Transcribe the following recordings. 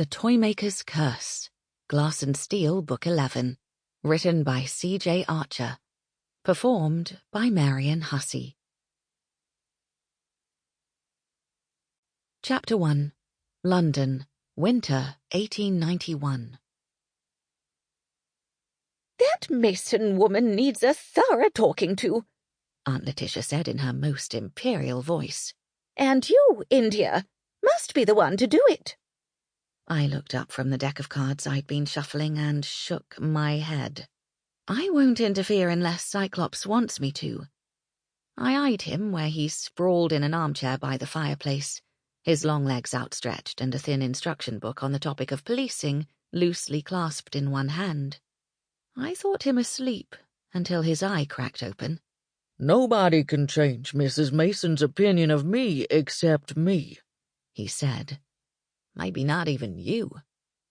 The Toymaker's Curse, Glass and Steele, Book 11, written by C.J. Archer, performed by Marian Hussey. Chapter 1. London, Winter, 1891. "That Mason woman needs a thorough talking to," Aunt Letitia said in her most imperial voice. "And you, India, must be the one to do it." I looked up from the deck of cards I'd been shuffling and shook my head. I won't interfere unless Cyclops wants me to. I eyed him where he sprawled in an armchair by the fireplace, his long legs outstretched and a thin instruction book on the topic of policing loosely clasped in one hand. I thought him asleep until his eye cracked open. "Nobody can change Mrs. Mason's opinion of me except me," he said. "Maybe not even you,"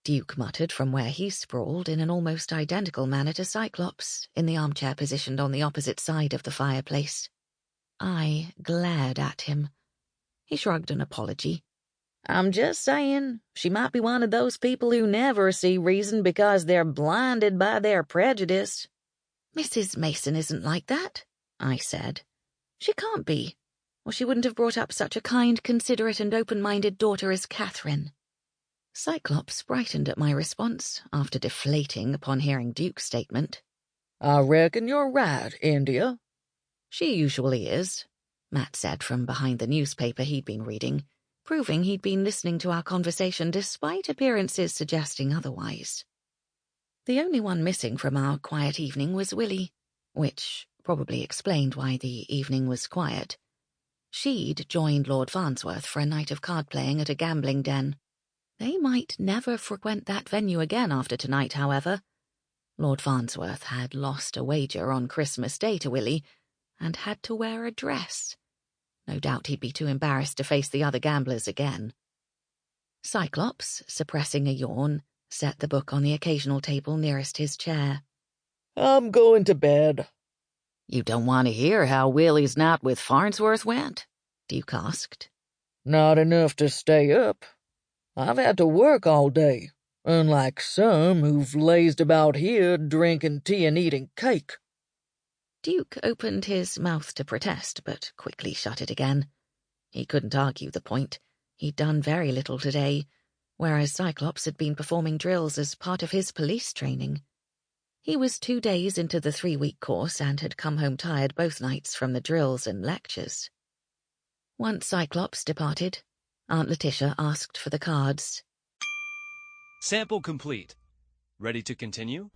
Duke muttered from where he sprawled in an almost identical manner to Cyclops, in the armchair positioned on the opposite side of the fireplace. I glared at him. He shrugged an apology. "I'm just saying, she might be one of those people who never see reason because they're blinded by their prejudice." "Mrs. Mason isn't like that," I said. "She can't be, or she wouldn't have brought up such a kind, considerate, and open-minded daughter as Catherine." Cyclops brightened at my response, after deflating upon hearing Duke's statement. "I reckon you're right, India." "She usually is," Matt said from behind the newspaper he'd been reading, proving he'd been listening to our conversation despite appearances suggesting otherwise. The only one missing from our quiet evening was Willie, which probably explained why the evening was quiet. She'd joined Lord Farnsworth for a night of card-playing at a gambling den. They might never frequent that venue again after tonight, however. Lord Farnsworth had lost a wager on Christmas Day to Willie, and had to wear a dress. No doubt he'd be too embarrassed to face the other gamblers again. Cyclops, suppressing a yawn, set the book on the occasional table nearest his chair. "I'm going to bed." "You don't want to hear how Willie's night with Farnsworth went?" Duke asked. "Not enough to stay up. I've had to work all day, unlike some who've lazed about here drinking tea and eating cake." Duke opened his mouth to protest, but quickly shut it again. He couldn't argue the point. He'd done very little today, whereas Cyclops had been performing drills as part of his police training. He was 2 days into the 3-week course and had come home tired both nights from the drills and lectures. Once Cyclops departed, Aunt Letitia asked for the cards. "Sample complete. Ready to continue?"